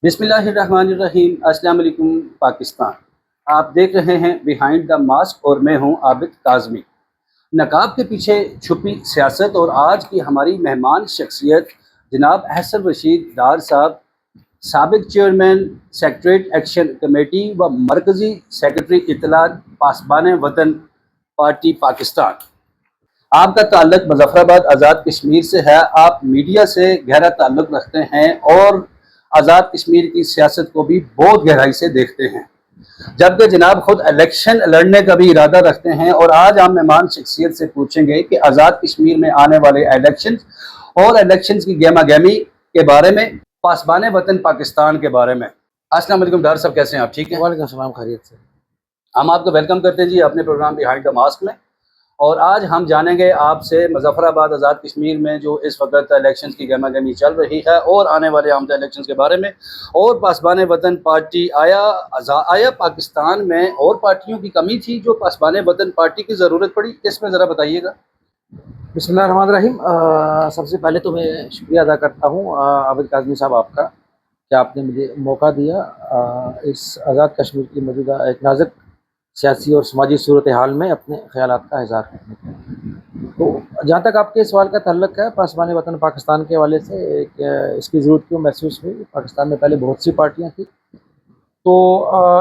बिस्मिल्लाहिर्रहमानिर्रहीम। अस्सलाम वालेकुम पाकिस्तान। आप देख रहे हैं बिहाइंड द मास्क और मैं हूं आबिद काज़मी। नकाब के पीछे छुपी सियासत और आज की हमारी मेहमान शख्सियत जनाब अहसन रशीद डार साहब, साबिक चेयरमैन सेक्रेटरीट एक्शन कमेटी व मरकज़ी सेक्रेटरी इत्तलात पासबान वतन पार्टी पाकिस्तान। आपका ताल्लुक मुज़फ़्फ़राबाद आज़ाद कश्मीर से है। आप मीडिया से गहरा ताल्लुक रखते हैं और आज़ाद कश्मीर की सियासत को भी बहुत गहराई से देखते हैं, जबकि जनाब खुद इलेक्शन लड़ने का भी इरादा रखते हैं। और आज हम मेहमान शख्सियत से पूछेंगे कि आज़ाद कश्मीर में आने वाले इलेक्शन और इलेक्शन की गेमा गेमी के बारे में, पासबान वतन पाकिस्तान के बारे में। अस्सलाम वालेकुम डार साहब, कैसे हैं आप? ठीक है, वालेकुम सलाम, खैरियत से। हम आपको वेलकम करते हैं जी अपने प्रोग्राम बिहाइंड द मास्क में। और आज हम जानेंगे आपसे मुज़फ़्फ़राबाद आज़ाद कश्मीर में जो इस वक्त इलेक्शन की गहमा गहमी चल रही है और आने वाले आमदा इलेक्शन के बारे में, और पासबान वतन पार्टी आया पाकिस्तान में और पार्टियों की कमी थी जो पासबान वतन पार्टी की ज़रूरत पड़ी, इसमें ज़रा बताइएगा। बिस्मिल्लाहिर्रहमानिर्रहीम। सबसे पहले तो मैं शुक्रिया अदा करता हूँ आबिद काज़मी साहब आपका, कि आपने मुझे मौका दिया इस आज़ाद कश्मीर की मौजूदा एक नाजुक सियासी और समाजी सूरत हाल में अपने ख़यालात का इज़हार करने का। तो जहाँ तक आपके सवाल का ताल्लुक है पासबान वतन पाकिस्तान के हवाले से, इसकी ज़रूरत क्यों महसूस हुई। पाकिस्तान में पहले बहुत सी पार्टियाँ थी, तो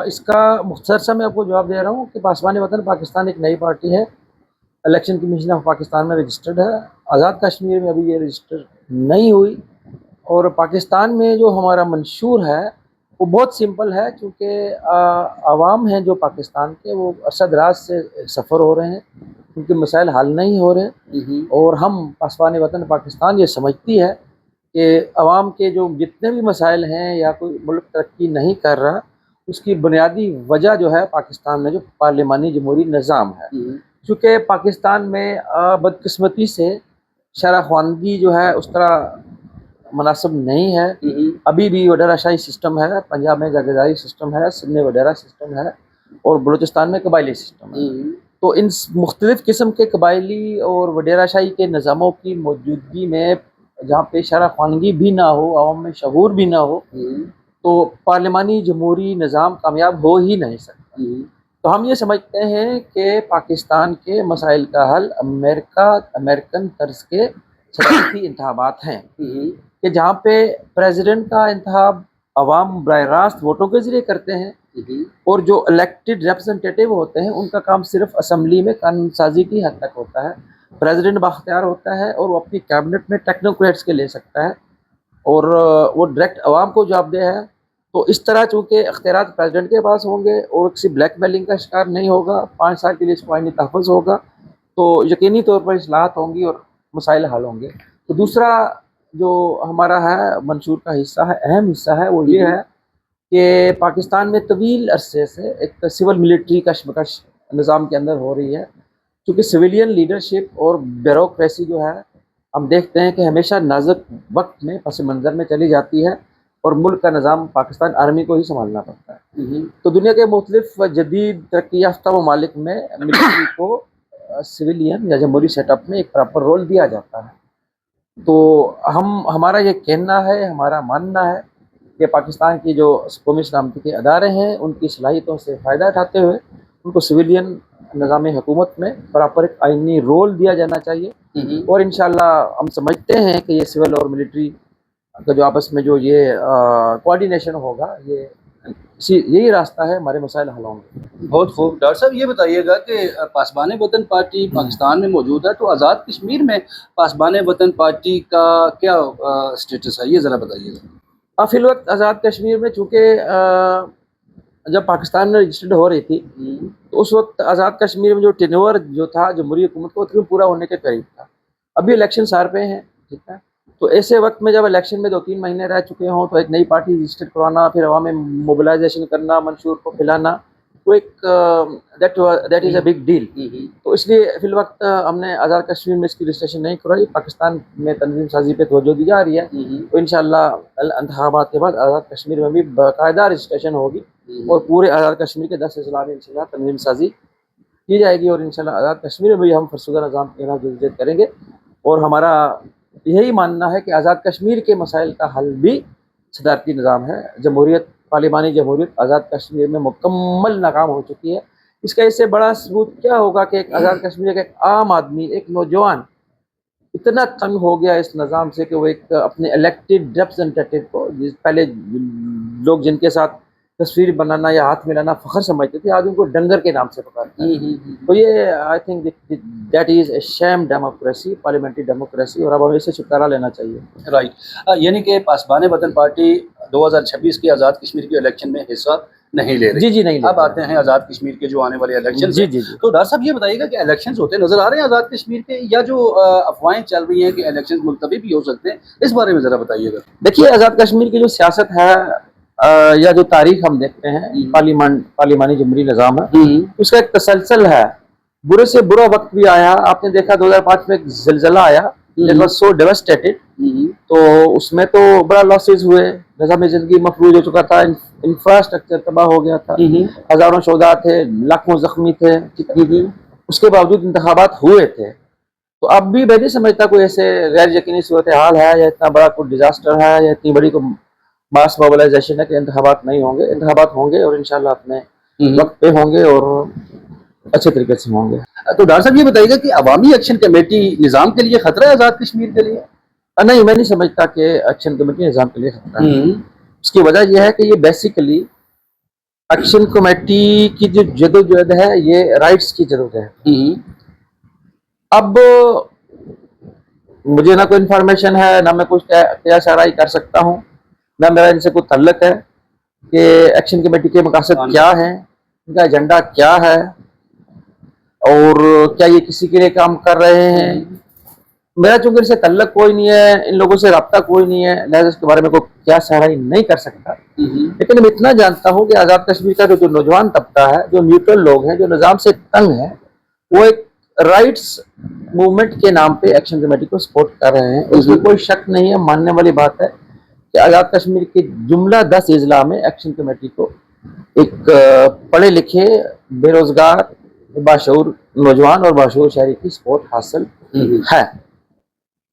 इसका मुख्तसर सा मैं आपको जवाब दे रहा हूँ कि पासबान वतन पाकिस्तान एक नई पार्टी है। इलेक्शन कमीशन ऑफ पाकिस्तान में रजिस्टर्ड है। आज़ाद कश्मीर में अभी ये रजिस्टर नहीं हुई। और पाकिस्तान में जो हमारा मंशूर है वो बहुत सिंपल है, क्योंकि आवाम हैं जो पाकिस्तान के, वो अरसा दराज से सफ़र हो रहे हैं, उनके मसाइल हल नहीं हो रहे। और हम पासबान वतन पाकिस्तान ये समझती है कि आवाम के जो जितने भी मसाइल हैं या कोई मुल्क तरक्की नहीं कर रहा, उसकी बुनियादी वजह जो है पाकिस्तान में जो पार्लिमानी जमहूरी निज़ाम है। चूँकि पाकिस्तान में बदकिस्मती से शरह ख़वानगी जो है उस तरह मुनासिब नहीं है। अभी भी वडेराशाही सिस्टम है, पंजाब में जागीरदारी सिस्टम है, सिंध में वडेरा सिस्टम है और बलूचिस्तान में कबायली सिस्टम है। तो इन मुख्तलिफ़ किस्म के कबायली और वडेराशाही के निज़ामों की मौजूदगी में, जहाँ पे शरह ख़वानगी भी ना हो, आवाम में शऊर भी ना हो, तो पार्लिमानी जमहूरी निज़ाम कामयाब हो ही नहीं सकता। तो हम ये समझते हैं कि पाकिस्तान के मसाइल का हल अमेरिकन तर्ज के सदारती इंतखाबात हैं, कि जहाँ पे प्रेसिडेंट का इंतखाब अवाम बराह रास्त वोटों के ज़रिए करते हैं, और जो इलेक्टेड रिप्रेजेंटेटिव होते हैं उनका काम सिर्फ असम्बली में कानून साजी की हद तक होता है। प्रेसिडेंट बाख्तियार होता है और वो अपनी कैबिनेट में टेक्नोक्रेट्स के ले सकता है, और वो डायरेक्ट अवाम को जवाबदेह है। तो इस तरह चूँकि अख्तियारात प्रेसिडेंट के पास होंगे और किसी ब्लैकमेलिंग का शिकार नहीं होगा, 5 साल के लिए इसको आईनी तहफ़्फ़ुज़ होगा, तो यकीनी तौर पर इस्लाहत होंगी और मसाइल हल होंगे। तो दूसरा जो हमारा है मंशूर का हिस्सा है, अहम हिस्सा है, वो ये है कि पाकिस्तान में तवील अरसे से एक सिविल मिलिट्री कशमकश निज़ाम के अंदर हो रही है। क्योंकि सिविलियन लीडरशिप और ब्यूरोक्रेसी जो है, हम देखते हैं कि हमेशा नाजुक वक्त में पस मंज़र में चली जाती है और मुल्क का निज़ाम पाकिस्तान आर्मी को ही संभालना पड़ता है। तो दुनिया के मुख्तलिफ जदीद तरक्की याफ्ता ममालिक में मिलिट्री को सिविलियन या जमहूरी सेटअप में एक प्रॉपर रोल दिया जाता है। तो हमारा ये कहना है, हमारा मानना है कि पाकिस्तान की जो कौमी सलामती के अदारे हैं, उनकी सलाहियतों से फ़ायदा उठाते हुए उनको सिविलियन निज़ाम हुकूमत में प्रॉपर एक आइनी रोल दिया जाना चाहिए। और इंशाअल्लाह हम समझते हैं कि ये सिविल और मिलिट्री का जो आपस में जो ये कोऑर्डिनेशन होगा, ये यही रास्ता है, हमारे मसाइल हल होंगे। बहुत खूब। डॉक्टर साहब, ये बताइएगा कि पासबान वतन पार्टी पाकिस्तान में मौजूद है, तो आज़ाद कश्मीर में पासबान वतन पार्टी का क्या स्टेटस है, ये ज़रा बताइएगा। फिल वक्त आज़ाद कश्मीर में चूँकि जब पाकिस्तान में रजिस्टर्ड हो रही थी, तो उस वक्त आज़ाद कश्मीर में जो टेन्योर जो था जमहूरी हुकूमत का, वो तकरीबन पूरा होने के करीब था। अभी इलेक्शन सार पे हैं, ठीक है। तो ऐसे वक्त में जब इलेक्शन में 2-3 महीने रह चुके हों, तो एक नई पार्टी रजिस्टर करवाना, फिर हवा में मोबिलाइजेशन करना, मंशूर को फैलाना, तो एक that is a big deal. तो इसलिए फिल वक्त हमने आज़ाद कश्मीर में इसकी रजिस्ट्रेशन नहीं करवाई। पाकिस्तान में तंजीम साजी पे तवज्जो दी जा रही है। तो इंशाअल्लाह इंतखाबात के बाद आज़ाद कश्मीर में भी बाकायदा रजिस्ट्रेशन होगी और पूरे आज़ाद कश्मीर के 10 अजला में इंशाअल्लाह तंजीम साजी की जाएगी, और इंशाअल्लाह आज़ाद कश्मीर में भी हम फरसुदा निज़ाम के खिलाफ जदोजहद करेंगे। और हमारा यही मानना है कि आज़ाद कश्मीर के मसाइल का हल भी सदारती निज़ाम है। जमहूरियत, पार्लिमानी जमहूरियत आज़ाद कश्मीर में मुकम्मल नाकाम हो चुकी है। इसका इससे बड़ा सबूत क्या होगा कि एक आज़ाद कश्मीर का एक आम आदमी, एक नौजवान इतना तंग हो गया इस निज़ाम से कि वो एक अपने इलेक्टेड रिप्रेजेंटेटिव को, पहले लोग जिनके साथ तस्वीर बनाना या हाथ मिलाना फ़ख्र समझते थे, आज उनको डंगर के नाम से पुकारते हैं। तो ये I think that is a sham democracy, parliamentary democracy, और अब हमें इससे छुटकारा लेना चाहिए। राइट, यानी कि पासबान वतन पार्टी 2026 की आज़ाद कश्मीर के इलेक्शन में हिस्सा नहीं ले रही। जी नहीं ले अब आते हैं आज़ाद कश्मीर के जो आने वाले इलेक्शन। जी जी जी। तो डॉक्टर साहब ये बताइएगा कि इलेक्शंस होते नजर आ रहे हैं आज़ाद कश्मीर के, या जो अफवाहें चल रही हैं कि इलेक्शंस मुलतवी भी हो सकते हैं, इस बारे में ज़रा बताइएगा। देखिए, आज़ाद कश्मीर की जो सियासत है या जो तारीख हम देखते हैं, पार्लिमानी जमहूरी निज़ाम है, उसका एक तसलसल है। बुरे से बुरा वक्त भी आया, आपने देखा 2005 में एक ज़िलज़ला आया, इट वाज सो डेवास्टेटेड, तो उसमें तो बड़ा लॉसेस हुए, निज़ाम ज़िंदगी मफलूज हो चुका था, इंफ्रास्ट्रक्चर तबाह हो गया था, हज़ारों शोधा थे, लाखों जख्मी थे, उसके बावजूद इंतखाबात हुए थे। तो अब भी मैं नहीं समझता कोई ऐसे गैर यकीनी सूरत हाल है या इतना बड़ा कोई डिजास्टर है या इतनी बड़ी कोई मास मोबिलाइजेशन है कि इंतखाबात नहीं होंगे। इंतखाबात होंगे और इंशाल्लाह अपने वक्त पे होंगे और अच्छे तरीके से होंगे। तो डॉक्टर साहब ये बताइएगा कि अवामी एक्शन कमेटी निज़ाम के लिए खतरा है आज़ाद कश्मीर के लिए? नहीं, मैं नहीं समझता कि एक्शन कमेटी निज़ाम के लिए खतरा है। उसकी वजह यह है कि ये बेसिकली एक्शन कमेटी की जो जदोजहद है, ये राइट्स की जदोजहद है। अब मुझे ना कोई इन्फॉर्मेशन है, ना मैं कुछ तैयारी कर सकता हूँ, ना मेरा इनसे कोई तल्लक है कि एक्शन कमेटी के मकसद क्या है, इनका एजेंडा क्या है और क्या ये किसी के लिए काम कर रहे हैं। मेरा चूंकि इनसे तल्लक कोई नहीं है, इन लोगों से रब्ता कोई नहीं है, लिहाजा इसके बारे में कोई क्या सहराई नहीं कर सकता। लेकिन मैं इतना जानता हूँ कि आज़ाद कश्मीर का जो नौजवान तबका है, जो न्यूट्रल लोग हैं, जो निज़ाम से तंग है, वो एक राइट्स मूवमेंट के नाम पे एक्शन कमेटी को सपोर्ट कर रहे हैं। उसमें कोई शक नहीं है, मानने वाली बात है कि आज़ाद कश्मीर के जुमला 10 अजला में एक्शन कमेटी को एक पढ़े लिखे, बेरोजगार, बाशऊर नौजवान और बाशऊर शहरी की सपोर्ट हासिल है।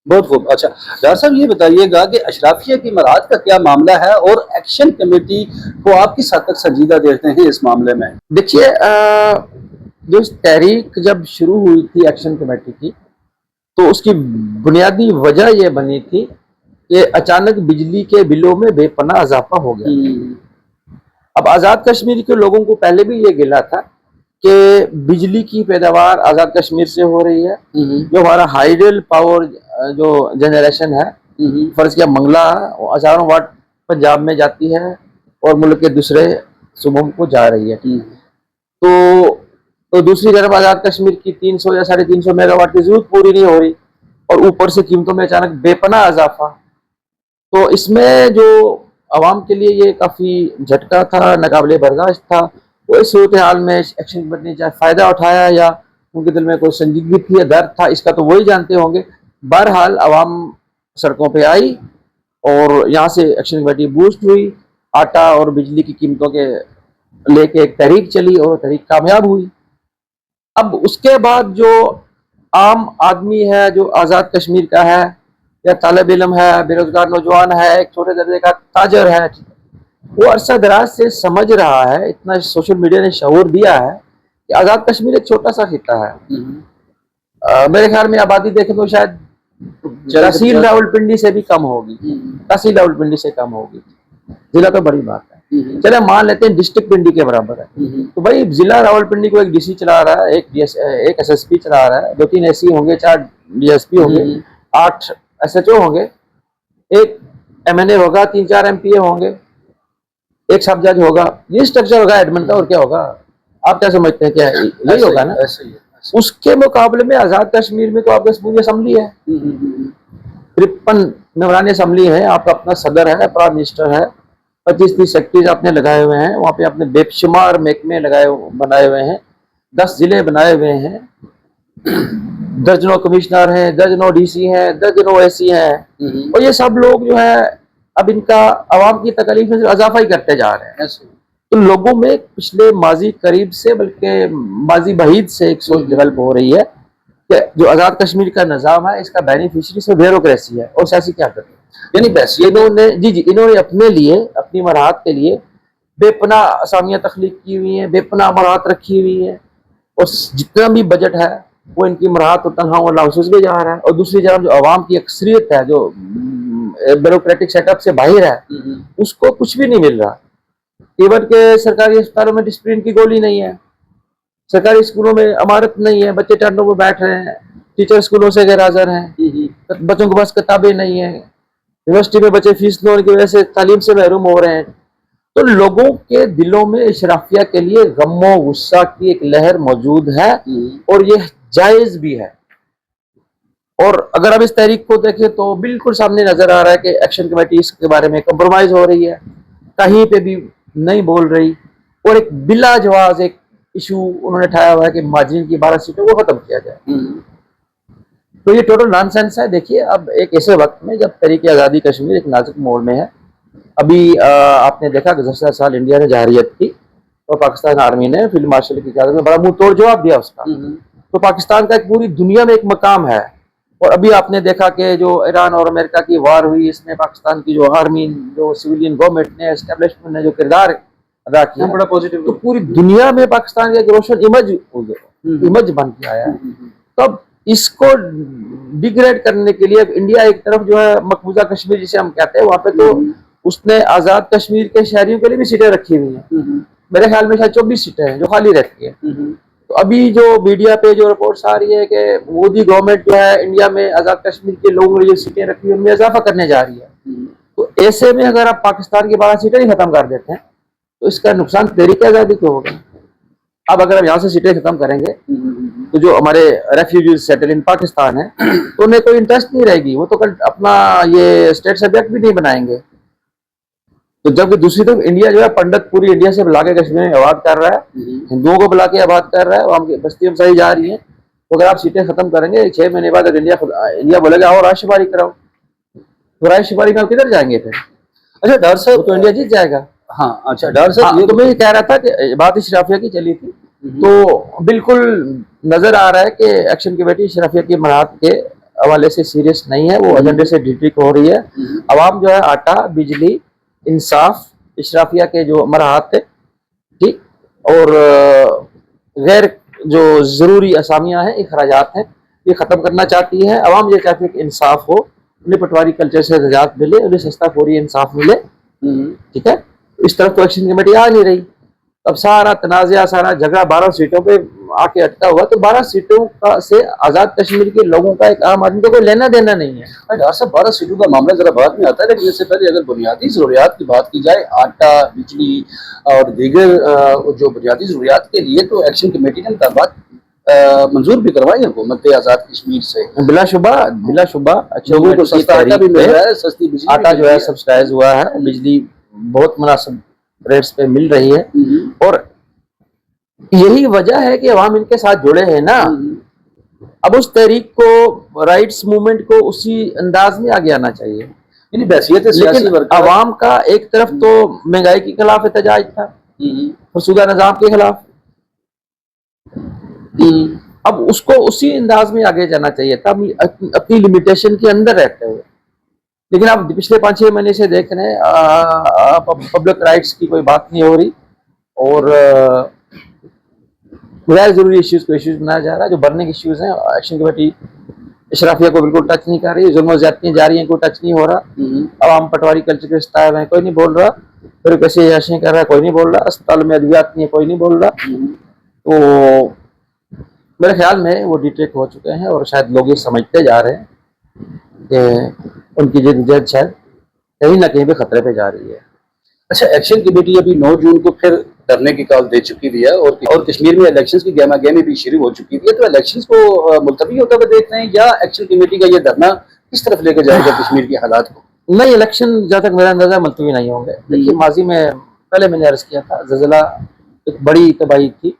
बहुत खूब। अच्छा डॉक्टर साहब ये बताइएगा कि अशराफिया की मराद का क्या मामला है और एक्शन कमेटी को आप किस हद तक संजीदा देखते हैं इस मामले में? देखिए, जो तहरीक जब शुरू हुई थी एक्शन कमेटी की, तो उसकी बुनियादी वजह यह बनी थी कि अचानक बिजली के बिलों में बेपनाह इजाफा हो गया। अब आज़ाद कश्मीर के लोगों को पहले भी ये गिला था कि बिजली की पैदावार आज़ाद कश्मीर से हो रही है। जो हमारा हाइडल पावर जो जनरेशन है, फर्ज किया मंगला, हजारों वाट पंजाब में जाती है और मुल्क के दूसरे सूबों को जा रही है। तो दूसरी तरफ आज़ाद कश्मीर की 300 या 350 मेगावाट की जरूरत पूरी नहीं हो रही और ऊपर से कीमतों में अचानक बेपनाह इजाफा। तो इसमें जो आवाम के लिए ये काफ़ी झटका था, नाकाबिले बर्दाश्त था। वो इस सूरत हाल में एक्शन कमेटी ने चाहे फ़ायदा उठाया या उनके दिल में कोई संजीदगी थी या दर्द था, इसका तो वही जानते होंगे। बहरहाल आवाम सड़कों पे आई और यहाँ से एक्शन कमेटी बूस्ट हुई, आटा और बिजली की कीमतों के लेके एक तहरीक चली और तहरीक कामयाब हुई। अब उसके बाद जो आम आदमी है, जो आज़ाद कश्मीर का है या तालिब इल्म है, बेरोजगार नौजवान है, एक छोटे दर्जे का ताजर है, वो अरसा दराज से समझ रहा है, इतना सोशल मीडिया ने शऊर दिया है कि आज़ाद कश्मीर एक छोटा सा खिता है। मेरे ख्याल में आबादी देखें तो शायद तहसील रावलपिंडी से भी कम होगी, तहसील रावलपिंडी से कम होगी। जिला तो बड़ी बात है, चले मान लेते हैं डिस्ट्रिक्ट पिंडी के बराबर है। तो भाई जिला रावलपिंडी को एक डीसी चला रहा है, एक एसएसपी चला रहा है, 2-3 एससी होंगे, 4 डीएसपी होंगे, 8 एसएचओ होंगे, एक एमएनए होगा, 3-4 एमपीए होंगे, एक सब जज होगा। ये स्ट्रक्चर होगा एडमिन का, और क्या होगा? आप क्या समझते हैं, क्या यही होगा ना? उसके मुकाबले में आज़ाद कश्मीर में तो आपके पूरी असम्बली है, 53 मेंबरान असम्बली है, आपका अपना सदर है, प्राइम मिनिस्टर है, 25-30 सेक्रेटरीज आपने लगाए हुए हैं, वहाँ पे आपने बेशुमार महकमे बनाए हुए हैं, 10 जिले बनाए हुए हैं, दर्जनों कमिश्नर हैं, दर्जनों डीसी हैं, दर्जनों एसी हैं, और ये सब लोग जो है अब इनका आवाम की तकलीफ में इजाफा ही करते जा रहे हैं। तो लोगों में पिछले माजी करीब से, बल्कि माजी बहीद से एक सोच डेवलप हो रही है कि जो आज़ाद कश्मीर का निज़ाम है, इसका बेनिफिशरी से ब्यूरोक्रेसी है और सियासी क्या करती है। यानी बहसीत इन्होंने इन्होंने अपने लिए, अपनी मराहत के लिए बेपनाह असामियाँ तख्लीक की हुई हैं, बेपनाह मराहत रखी हुई है, और जितना भी बजट है वो इनकी मराहत और तनख्वाहों और अलाउंसेस में जा रहा है। और दूसरी जानब जो आवाम की अक्सरियत है, जो ब्यूरोक्रेटिक सेटअप से बाहर है, उसको कुछ भी नहीं मिल रहा। इवन के सरकारी अस्पतालों में डिस्प्लिन की गोली नहीं है, सरकारी स्कूलों में इमारत नहीं है, बच्चे टर्नों पर बैठ रहे हैं, टीचर स्कूलों से गैर हाजिर हैं, बच्चों के पास किताबें नहीं है, यूनिवर्सिटी में बच्चे फीस न होने की वजह से तालीम से महरूम हो रहे हैं। तो लोगों के दिलों में इशराफिया के लिए गम गुस्सा की एक लहर मौजूद है, और ये जायज भी है। और अगर अब इस तहरीक को देखें तो बिल्कुल सामने नजर आ रहा है कि एक्शन कमेटी इसके बारे में कंप्रोमाइज हो रही है, कहीं पे भी नहीं बोल रही, और एक बिला जवाज एक इशू उन्होंने उठाया हुआ है कि महाजरीन की 12 सीटों को खत्म किया जाए। तो ये टोटल नॉनसेंस है। देखिए, अब एक ऐसे वक्त में जब तहरीक आज़ादी कश्मीर एक नाजुक मोड़ में है, अभी आपने देखा गुज़श्ता साल इंडिया ने जहरियत की और पाकिस्तान आर्मी ने फील्ड मार्शल की क़यादत में बड़ा मुंह तोड़ जवाब दिया उसका। तो पाकिस्तान का एक पूरी दुनिया में एक मकाम है। और अभी आपने देखा कि जो ईरान और अमेरिका की वार हुई, इसमें पाकिस्तान की जो आर्मी, जो सिविलियन गवर्नमेंट ने, एस्टेब्लिशमेंट ने जो किरदार अदा किया, बड़ा पॉजिटिव, तो पूरी दुनिया में पाकिस्तान का एक रोशन इमेज बन के आया है। तो अब इसको डिग्रेड करने के लिए इंडिया एक तरफ जो है मकबूजा कश्मीर जिसे हम कहते हैं, वहां पे तो उसने आजाद कश्मीर के शहरियों के लिए भी सीटें रखी हुई हैं। मेरे ख्याल में शायद 24 सीटें हैं जो खाली रहती है। तो अभी जो मीडिया पे जो रिपोर्ट्स आ रही है कि मोदी गवर्नमेंट जो है इंडिया में आजाद कश्मीर के लोगों ने जो सीटें रखी है उनमें इजाफा करने जा रही है। तो ऐसे में अगर आप पाकिस्तान की 12 सीटें ही खत्म कर देते हैं तो इसका नुकसान तहरीक आजादी को होगा। अब अगर हम यहाँ से सीटें खत्म करेंगे तो जो हमारे रेफ्यूजीज सेटल इन पाकिस्तान है तो उन्हें कोई इंटरेस्ट नहीं रहेगी, वो तो कल अपना ये स्टेट सब्जेक्ट भी नहीं बनाएंगे। तो जबकि दूसरी तरफ इंडिया जो है पंडित पूरी इंडिया से बुला के कश्मीर में आबाद कर रहा है, हिंदुओं को बुला के आबाद कर रहा है, वहाँ की बस्तियों सही जा रही है। तो अगर आप सीटें खत्म करेंगे 6 महीने बाद अगर इंडिया बोलेगा और राय शुमारी कराओ, तो राय शुमारी में आप किधर जाएंगे फिर? अच्छा डर साहब, तो इंडिया जीत जाएगा। हाँ अच्छा डर साहब, ये तो मैं ये कह रहा था कि बात इशराफिया की चली थी, तो बिल्कुल नजर आ रहा है कि एक्शन कमेटी इशराफिया की मराहत के हवाले से सीरियस नहीं है, वो एजेंडे से डिट्रिक हो रही है। अवाम जो है आटा, बिजली, इंसाफ, इशराफिया के जो मराहत है, ठीक, और गैर जो जरूरी असामियां हैं, अखराजात हैं, ये खत्म करना चाहती है। अवाम ये चाहती है कि इंसाफ हो, उन्हें पटवारी कल्चर से निजात मिले, उन्हें सस्ता फौरी इंसाफ मिले, ठीक है। इस तरफ तो एक्शन कमेटी आ नहीं रही। अब सारा तनाज़ा, सारा झगड़ा 12 सीटों पे आके अटका हुआ। तो 12 सीटों का से आज़ाद कश्मीर के लोगों का, एक आम आदमी को कोई लेना देना नहीं है। डॉक्टर साहब 12 सीटों का मामला जरा बाद में आता है, लेकिन इससे पहले अगर बुनियादी ज़रूरियात की बात की जाए, आटा, बिजली और दीगर जो बुनियादी ज़रूरियात के लिए तो एक्शन कमेटी ने मुतालबात मंजूर भी करवाई है हुकूमत आज़ाद कश्मीर से। बिलाशुबा लोगों को सस्ता आटा भी मिल रहा है, सस्ती बिजली, आटा जो है सब्सिडाइज हुआ है, बिजली बहुत मुनासिब रेट्स पे मिल रही है। और यही वजह है कि अवाम इनके साथ जुड़े हैं ना। अब उस तहरीक को, राइट्स मूवमेंट को उसी अंदाज में आगे आना चाहिए। लेकिन अवाम का एक तरफ तो महंगाई के खिलाफ एहतजाज था, फरसूदा निजाम के खिलाफ, अब उसको उसी अंदाज में आगे जाना चाहिए था, अपनी लिमिटेशन के अंदर रहते हुए। लेकिन आप पिछले 5-6 महीने से देख रहे हैं पब्लिक राइट्स की कोई बात नहीं हो रही, और गैर जरूरी इश्यूज को इश्यूज बनाया जा रहा है। जो बर्निंग इश्यूज हैं, एक्शन कमेटी इशराफिया को बिल्कुल टच नहीं कर रही, जुल्म ज़्यादतियां जारी हैं, कोई टच नहीं हो रहा। अवाम पटवारी कल्चर के सताए हैं, कोई नहीं बोल रहा। फिर कैसे याशें कर रहा है, कोई नहीं बोल रहा। अस्पताल में अद्वियात नहीं है, कोई नहीं बोल रहा। तो मेरे ख्याल में वो डिट्रेक्ट हो चुके हैं, और शायद लोग ये समझते जा रहे हैं कि उनकी जद्दोजहद शायद कहीं ना कहीं पे खतरे पे जा रही है। अच्छा, एक्शन कमेटी अभी 9 जून को फिर धरने की कॉल दे चुकी भी है, और कश्मीर में इलेक्शंस की गहमा गहमी भी शुरू हो चुकी है। तो इलेक्शंस को मुलतवी होता हुआ देख रहे हैं, या एक्शन कमेटी का ये धरना किस तरफ लेकर जाएगा कश्मीर के हालात को? नहीं, इलेक्शन जहाँ तक मेरा अंदाजा मुलतवी नहीं होंगे। देखिए, माजी में पहले मैंने अर्ज किया था, ज़लज़ला एक बड़ी तबाही थी,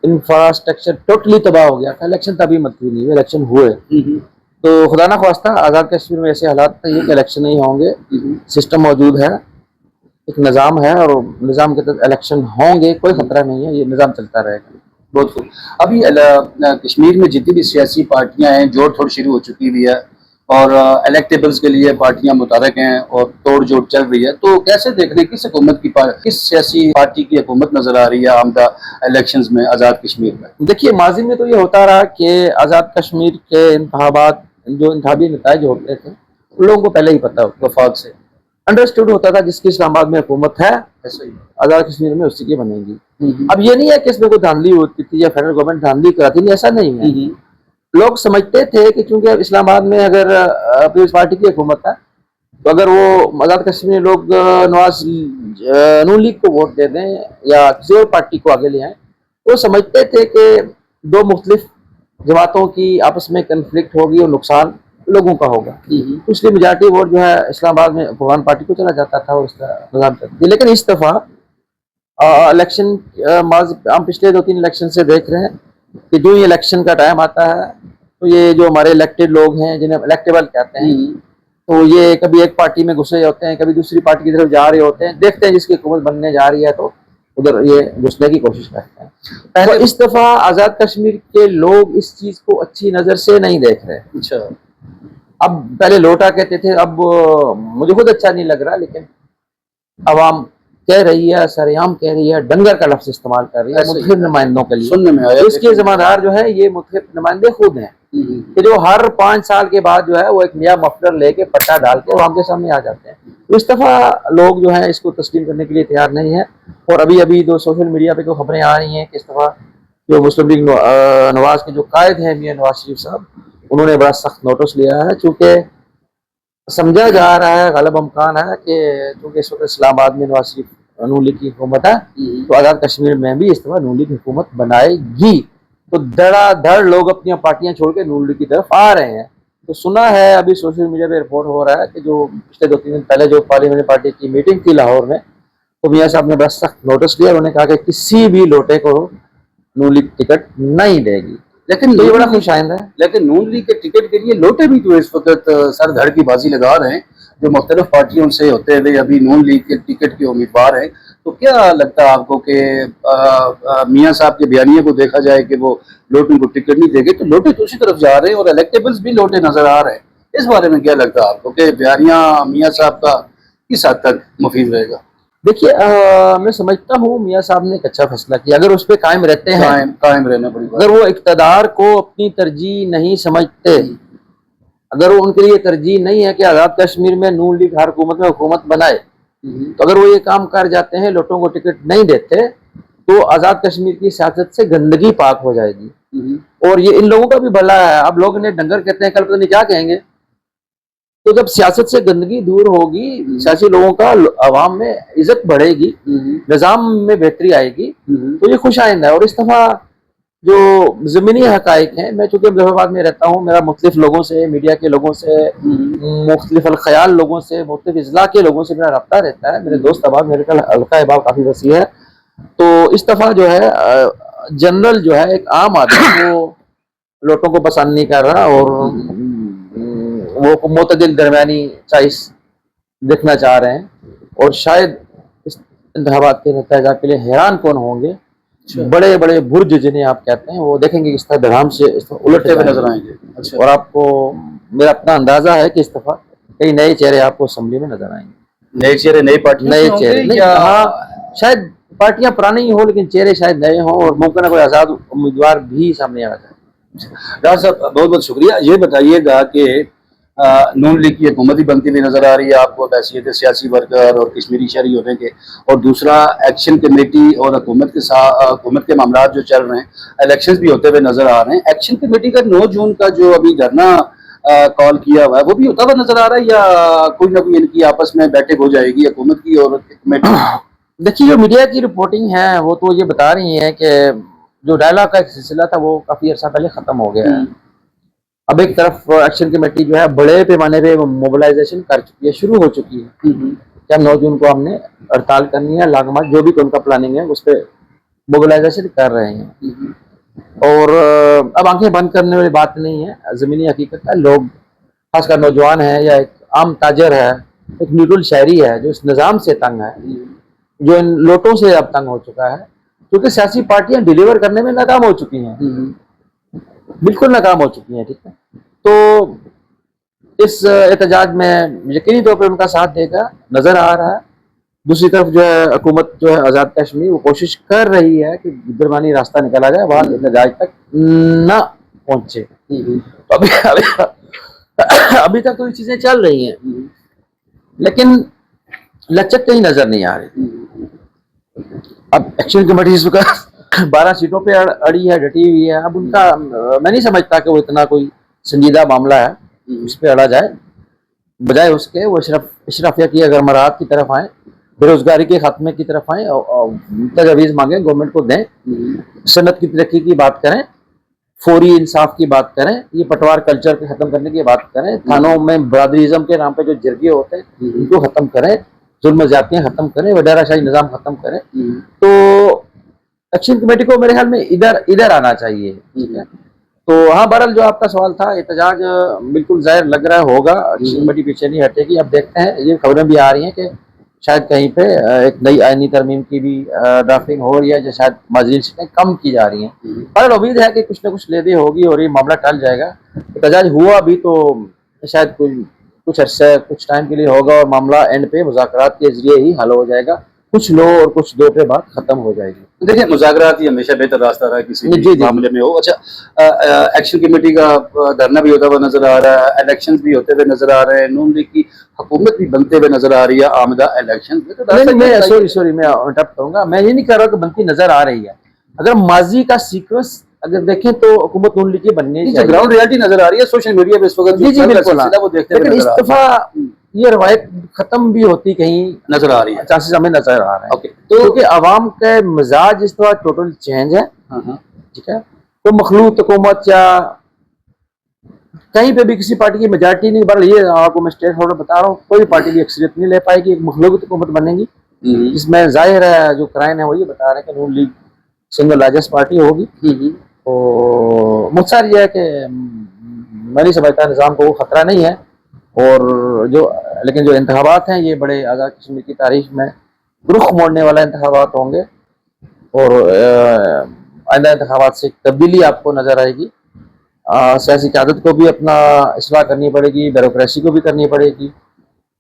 इंफ्रास्ट्रक्चर टोटली तबाह हो गया था। इलेक्शन तभी मुलतवी नहीं हुए, इलेक्शन हुए। तो खुदा ना ख्वास्ता आज़ाद कश्मीर में ऐसे हालात नहीं है कि इलेक्शन नहीं होंगे। सिस्टम मौजूद है, एक निज़ाम है, और निज़ाम के तहत इलेक्शन होंगे, कोई खतरा नहीं है, ये निज़ाम चलता रहेगा। बहुत खूब। अभी कश्मीर में जितनी भी सियासी पार्टियां हैं, जोड़ थोड़ शुरू हो चुकी हुई है, और इलेक्टेबल्स के लिए पार्टियां मुतहरक हैं और तोड़ जोड़ चल रही है, तो कैसे देख रहे हैं किस हुकूमत की किस सियासी पार्टी की हुकूमत नजर आ रही है आमदा इलेक्शंस में आज़ाद कश्मीर में? देखिए, माजी में तो ये होता रहा कि आज़ाद कश्मीर के इंतखाबात जो इंतखाबी नताइज होते थे उन लोगों को पहले ही पता होता, वफाक से अंडरस्टूड होता था जिसकी इस्लामाबाद में हुकूमत है ऐसा ही। आज़ाद कश्मीर में उसी की बनेगी। अब ये नहीं है कि इसमें कोई धांधली होती थी या फेडरल गवर्नमेंट धांधली कराती थी, ऐसा नहीं है। लोग समझते थे कि चूंकि अब इस्लामाबाद में अगर पीपल्स पार्टी की हुकूमत है तो अगर वो आज़ाद कश्मीर लोग नून लीग को वोट दे दें या किसी और पार्टी को आगे ले आए, वो समझते थे कि दो मुख्तलिफ जमातों की आपस में कन्फ्लिक्ट होगी और नुकसान लोगों का होगा, इसलिए मेजॉरिटी वोट जो है इस्लामाबाद में भगवान पार्टी को चला जाता था और इसका निजाम करती। लेकिन इस दफा इलेक्शन हम पिछले 2-3 इलेक्शन से देख रहे हैं कि जो ये इलेक्शन का टाइम आता है तो ये जो हमारे इलेक्टेड लोग हैं जिन्हें इलेक्टेबल कहते हैं, तो ये कभी एक पार्टी में घुसे होते हैं, कभी दूसरी पार्टी की तरफ जा रहे होते हैं, देखते हैं जिसकी हुकूमत बनने जा रही है तो उधर ये घुसने की कोशिश करते हैं। पहले इस दफा आज़ाद कश्मीर के लोग इस चीज को अच्छी नजर से नहीं देख रहे। अच्छा, अब पहले लोटा कहते थे, अब मुझे खुद अच्छा नहीं लग रहा, लेकिन अवाम कह रही है, सरेआम कह रही है, डंगर का लफ्ज इस्तेमाल कर रही है मुतहरिक नुमाइंदों के लिए। सुनने में आया इसके जिम्मेदार जो है ये मुतहरिक नुमाइंदे खुद हैं कि जो हर 5 साल के बाद जो है वो एक नया मफलर लेके पट्टा डाल के आवाम के सामने आ जाते हैं। तो इस दफा लोग जो है इसको तस्लीम करने के लिए तैयार नहीं है। और अभी अभी जो सोशल मीडिया पे जो खबरें आ रही हैं कि इस दफा जो मुस्लिम लीग नवाज के जो कायद हैं मियां नवाज शरीफ साहब, उन्होंने बड़ा सख्त नोटिस लिया है, चूँकि समझा जा रहा है, गलत अमकान है कि चूँकि इस वक्त इस्लामाबाद में नवाज शरीफ नून लीग की हुकूमत है तो आज़ाद कश्मीर में भी इस दफा नून लीग हुकूमत बनाएगी। तो धड़ाधड़ लोग अपनी पार्टियां छोड़ के नून लीग की तरफ आ रहे हैं। तो सुना है, अभी सोशल मीडिया पे रिपोर्ट हो रहा है कि जो पिछले 2-3 दिन पहले जो पार्लियामेंट्री पार्टी की मीटिंग थी लाहौर में, तो मियां साहब ने बड़ा सख्त नोटिस दिया। उन्होंने कहा कि किसी भी लोटे को नून लीग टिकट नहीं देगी। लेकिन ये बड़ा खुश आइंदा है। लेकिन नून लीग के टिकट के लिए लोटे भी तो इस वक्त सर धड़ की बाजी लगा रहे हैं, जो मुख्तलिफ पार्टियों से होते हुए अभी नून लीग के टिकट के उम्मीदवार हैं। तो क्या लगता है आपको कि मियां साहब के बयानिए को देखा जाए कि वो लोटों को टिकट नहीं देंगे, तो लोटे दूसरी तरफ जा रहे हैं और इलेक्टेबल्स भी लोटे नजर आ रहे हैं। इस बारे में क्या लगता है आपको कि बयानिया मियां साहब का किस हद तक मुफीद रहेगा? देखिए, मैं समझता हूँ मियां साहब ने एक अच्छा फैसला किया। अगर उस पर कायम रहते हैं, कायम रहना पड़ी, अगर वो इक़्तिदार को अपनी तरजीह नहीं समझते, अगर वो उनके लिए तरजीह नहीं है कि आज़ाद कश्मीर में नून लीग हर हुकूमत में हुकूमत बनाए, तो अगर वो ये काम कर जाते हैं, लोगों को टिकट नहीं देते, तो आज़ाद कश्मीर की सियासत से गंदगी पाक हो जाएगी। और ये इन लोगों का भी भला है। अब लोग इन्हें डंगर कहते हैं, कल पता नहीं क्या कहेंगे। तो जब सियासत से गंदगी दूर होगी, सियासी लोगों का अवाम में इज्जत बढ़ेगी, निज़ाम में बेहतरी आएगी, तो ये खुश आइंदा है। और इस दफा जो ज़मीनी हकाइक हैं, मैं चूँकि मुजफ्फराबाद में रहता हूँ, मेरा मुख्तलिफ लोगों से, मीडिया के लोगों से, मुख्तलिफ अलख्याल लोगों से, मुख्तलिफ इजला के लोगों से मेरा रब्ता रहता है। मेरे दोस्त अहबाब, मेरे का हल्का अहबाब काफ़ी वसी है। तो इस दफ़ा जो है जनरल जो है एक आम आदमी वो लोटों को पसंद नहीं कर रहा और वो मोतदिल दरमियानी चॉइस देखना चाह रहे हैं। और शायद इस इंतखाबात के नतीजा के लिए हैरान कौन होंगे, बड़े बड़े बुर्ज जिन्हें आप कहते हैं वो देखेंगे किस तरह धड़ाम से उलटते हुए नजर आएंगे। अच्छा। और आपको मेरा अपना अंदाजा है कि इस दफा कई नए चेहरे आपको असेंबली में नजर आएंगे। नए चेहरे, नई पार्टी, नए चेहरे, हाँ, शायद पार्टियां पुरानी ही हो लेकिन चेहरे शायद नए हों और मुमकिन है कोई आज़ाद उम्मीदवार भी सामने आ जाए। डॉक्टर साहब बहुत बहुत शुक्रिया। ये बताइएगा कि नून लीग की हुकूमत ही बनती हुई नजर आ रही है आपको हैसियत सियासी वर्कर और कश्मीरी शहरी होने के, और दूसरा एक्शन कमेटी और हुकूमत के साथ हुकूमत के मामला जो चल रहे हैं, इलेक्शंस भी होते हुए नजर आ रहे हैं। एक्शन कमेटी का 9 जून का जो अभी धरना कॉल किया हुआ है वो भी होता हुआ नजर आ रहा है, या कोई ना कोई इनकी आपस में बैठक हो जाएगी हुकूमत की और कमेटी? देखिए, जो मीडिया की रिपोर्टिंग है वो तो ये बता रही है कि जो डायलॉग का एक सिलसिला था वो काफ़ी अर्सा पहले ख़त्म हो गया है। अब एक तरफ एक्शन कमेटी जो है बड़े पैमाने पे मोबिलाइजेशन कर चुकी है, शुरू हो चुकी है कि 9 जून को हमने हड़ताल करनी है, लागमात जो भी उनका प्लानिंग है उस पर मोबिलाइजेशन कर रहे हैं। और अब आंखें बंद करने वाली बात नहीं है, ज़मीनी हकीकत है। लोग खासकर नौजवान है या एक आम ताजर है, एक न्यूट्रल शहरी है जो इस निज़ाम से तंग है, जो इन लोटों से अब तंग हो चुका है, क्योंकि सियासी पार्टियां डिलीवर करने में नाकाम हो चुकी हैं, बिल्कुल नाकाम हो चुकी हैं। ठीक है, तो इस एहतजाज में यकीनी तौर पर उनका साथ देगा नजर आ रहा है। दूसरी तरफ जो है हुकूमत जो है आज़ाद कश्मीर वो कोशिश कर रही है कि दरमियानी रास्ता निकाला जाए, वहाँ एहतजाज तक न पहुंचे। तो अभी तक तो ये चीजें चल रही हैं, लेकिन लचक कहीं नजर नहीं आ रही। अब एक्शन कमेटी इस वक्त 12 सीटों पे अड़ी है, डटी हुई है। अब उनका मैं नहीं समझता कि वो इतना कोई संजीदा मामला है इस पे अड़ा जाए। बजाय उसके वो इशराफिया की अगर मराहत की तरफ आए, बेरोजगारी के खात्मे की तरफ आए और तजवीज़ मांगे, गवर्नमेंट को दें, सनत की तरक्की की बात करें, फौरी इंसाफ की बात करें, ये पटवार कल्चर के खत्म करने की बात करें, थानों में बरादरीज़म के नाम पे जो जिरगे होते हैं उनको खत्म करें, जुल्म ज़्यादतियाँ खत्म करें, वडेराशाही निज़ाम खत्म करें। तो एक्शन कमेटी को मेरे ख्याल में इधर आना चाहिए। ठीक है, तो हाँ, बहरहाल जो आपका सवाल था, एहतजाज बिल्कुल जाहिर लग रहा होगा, एक्शन कमेटी पीछे नहीं हटेगी। अब देखते हैं, ये खबरें भी आ रही हैं कि शायद कहीं पे एक नई आईनी तरमीम की भी ड्राफ्टिंग हो रही है, जो शायद माजिद सीटें कम की जा रही हैं। पर उम्मीद है कि कुछ ना कुछ लेदे होगी और ये मामला टल जाएगा। एहतजाज हुआ भी तो शायद कुछ अरसे, कुछ टाइम के लिए होगा और मामला एंड पे मुज़ाकरात के जरिए ही हल हो जाएगा। कुछ लो और कुछ दो पे बात खत्म हो जाएगी। देखिए, मुज़ाकरात ही हमेशा बेहतर रास्ता रहा किसी भी मामले में हो। अच्छा, एक्शन कमेटी का धरना भी होता हुआ नजर आ रहा है, इलेक्शंस भी होते हुए नजर आ रहे हैं, नून लीग की हुकूमत भी बनते हुए नजर आ रही है आमदा इलेक्शन में। तो मैं सॉरी मैं इंटरप्ट करूंगा। मैं ये नहीं कह रहा कि बनती नजर आ रही है। अगर माजी का सीक्वेंस अगर देखें तो हुकूमत नून लीग की बननी चाहिए। ग्राउंड रियलिटी नजर आ रही है सोशल मीडिया पे इस वक्त, वो देखते हैं। इस दफा ये रवायत खत्म भी होती कहीं नजर आ रही है, चांसेस हमें नजर आ रहे हैं। तो क्योंकि आवाम के मिजाज इस दफा टोटल चेंज है। ठीक है, तो मखलूत हुकूमत या कहीं पे भी किसी पार्टी की मेजॉरिटी नहीं, बल्कि ये आपको मैं स्टेट फॉरवर्ड बता रहा हूँ, कोई पार्टी भी अक्सरियत नहीं ले पाएगी। एक मखलूत हुकूमत बनेगी जिसमें जाहिर है जो क्राइन है वो ये बता रहे हैं कि नून लीग सिंगल लार्जेस्ट पार्टी होगी। तो मुख्तार ये है कि मैं नहीं समझता निज़ाम को वो खतरा नहीं है। और लेकिन जो इंतखाबात हैं ये बड़े आज़ाद कश्मीर की तारीख में रुख मोड़ने वाला इंतखाबात होंगे और आइंदा इंतखाबात से तब्दीली आपको नजर आएगी। सियासी क़यादत को भी अपना इस्लाह करनी पड़ेगी, ब्यूरोक्रेसी को भी करनी पड़ेगी,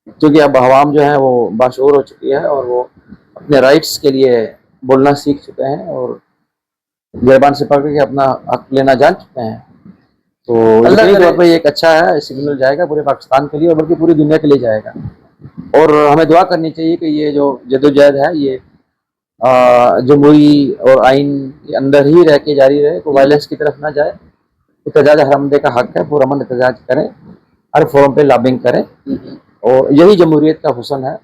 क्योंकि अब अवाम जो है वो बाशऊर हो चुकी है और वो अपने राइट्स के लिए बोलना सीख चुके हैं और गिरबान से पकड़ के अपना हक लेना जान चुके हैं। तो यकीनी तौर पर एक अच्छा है, सिग्नल जाएगा पूरे पाकिस्तान के लिए और बल्कि पूरी दुनिया के लिए जाएगा। और हमें दुआ करनी चाहिए कि ये जो जदोजहद है ये जमहूरी और आइन के अंदर ही रह के जारी रहे, तो वायलेंस की तरफ ना जाए। एहतजाज हर बंदे का हक है, पुरअमन एहतजाज करें, हर फोरम पे लॉबिंग करें और यही जमहूरियत का हुस्न है।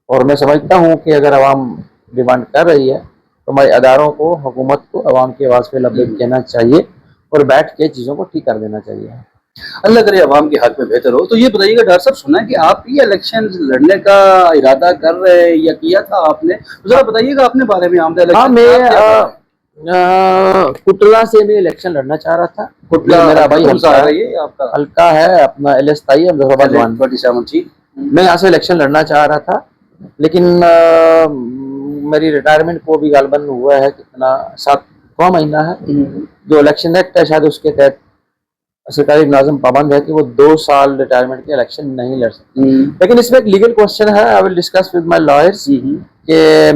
और मैं समझता हूँ कि अगर आवाम डिमांड कर रही है तो हमारे अदारों को, हुकूमत को आवाम की आवाज़ पे लब्बैक कहना चाहिए और बैठ के चीज़ों को ठीक कर देना चाहिए। अल्लाह करे आवाम के हक में बेहतर हो। तो ये बताइएगा डॉक्टर साहब, सुना है कि आप ये इलेक्शन लड़ने का इरादा कर रहे हैं या किया था आपने, तो जरा बताइएगा अपने बारे में। आमदा इलेक्शन, हाँ, मैं कुटला से मैं इलेक्शन लड़ना चाह रहा था। कुटला मेरा भाई हल्का है अपना LS-27 अहमदाबाद। मैं यहाँ से इलेक्शन लड़ना चाह रहा था, लेकिन मेरी रिटायरमेंट को भी गालबन हुआ है कितना 7वां महीना है। जो इलेक्शन एक्ट है शायद उसके तहत सरकारी मुलाजिम पाबंद है कि वो 2 साल रिटायरमेंट के इलेक्शन नहीं लड़ सकते। लेकिन इसमें एक लीगल क्वेश्चन है, I will discuss with my lawyers कि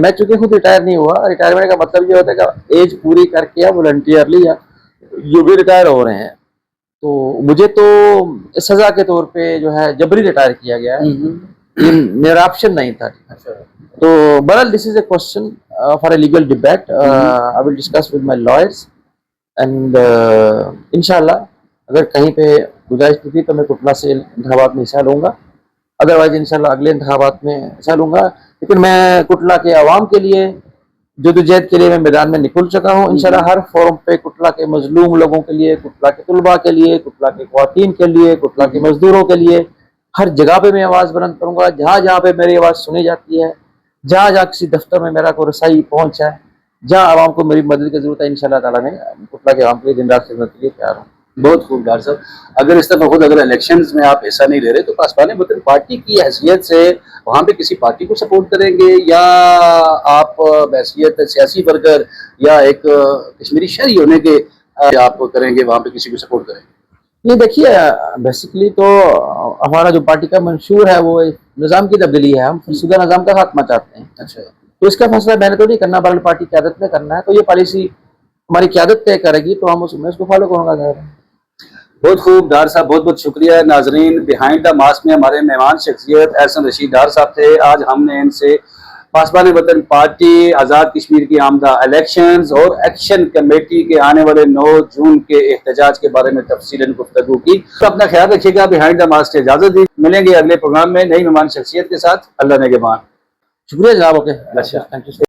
मैं चूंकि खुद रिटायर नहीं हुआ, रिटायरमेंट का मतलब ये होता है कि एज पूरी करके या वॉलंटियरली या जो भी रिटायर हो रहे हैं, तो मुझे तो सजा के तौर पे जो है जबरी रिटायर किया गया है, ये मेरा ऑप्शन नहीं था। तो बहरहाल this is a question for a legal debate, I will discuss with my lawyers and इंशाल्लाह अगर कहीं पे गुजारिश की तो मैं कुटला से इंतखाबात में हिस्सा लूँगा, अदरवाइज इंशाल्लाह अगले इंतखाबात में हिस्सा लूँगा। लेकिन मैं कुटला के आवाम के लिए जदोजहद के लिए मैं मैदान में निकल चुका हूँ। इंशाल्लाह हर फोरम पे कुटला के मजलूम लोगों के लिए, कुटला के तुलबा के लिए, कुटला के ख्वातीन के लिए, कुटला के मजदूरों के लिए हर जगह पे मैं आवाज़ बुलंद करूँगा। जहाँ जहाँ पे मेरी आवाज़ सुनी जाती है, जहाँ जहाँ किसी दफ्तर में मेरा कोई रसाई पहुँच है, जहाँ आवाम को मेरी मदद की जरूरत है, इंशाल्लाह ताला मैं कुटला के आवाम के लिए दिन रात खिदमत के लिए तैयार हूँ। बहुत खूब डॉक्टर साहब, अगर इस दफा खुद अगर इलेक्शंस में आप हिस्सा नहीं ले रहे तो पासवान वतन पार्टी की हैसियत से वहाँ पे किसी पार्टी को सपोर्ट करेंगे या आप बहैसियत सियासी वर्कर या एक कश्मीरी शहरी होने के आप करेंगे, वहाँ पे किसी को सपोर्ट करेंगे? नहीं देखिए, बेसिकली तो हमारा जो पार्टी का मंशूर है वो एक निज़ाम की तब्दीली है, हम फरसुदा निज़ाम का खात्मा चाहते हैं। अच्छा, तो इसका फैसला मैंने तो नहीं करना, बल्कि पार्टी क़यादत ने करना है। तो ये पॉलिसी हमारी क़यादत तय करेगी, तो हम उसमें उसको फॉलो करूँगा ज़ाहिर है। बहुत खूब डार साहब, बहुत बहुत शुक्रिया। नाजरीन, बिहाइंड द मास्क में हमारे मेहमान शख्सियत एहसन रशीद डार साहब थे। आज हमने इनसे पासबान वतन पार्टी, आज़ाद कश्मीर की आमदा इलेक्शंस और एक्शन कमेटी के आने वाले 9 जून के एहतजाज के बारे में तफसीलन गुफ्तगू की। तो अपना ख्याल रखिएगा। बिहाइंड द मास्क से इजाज़त दी, मिलेंगे अगले प्रोग्राम में नई मेहमान शख्सियत के साथ। अल्लाह नेगेबान। शुक्रिया जनाब। ओके, अच्छा। Thank you.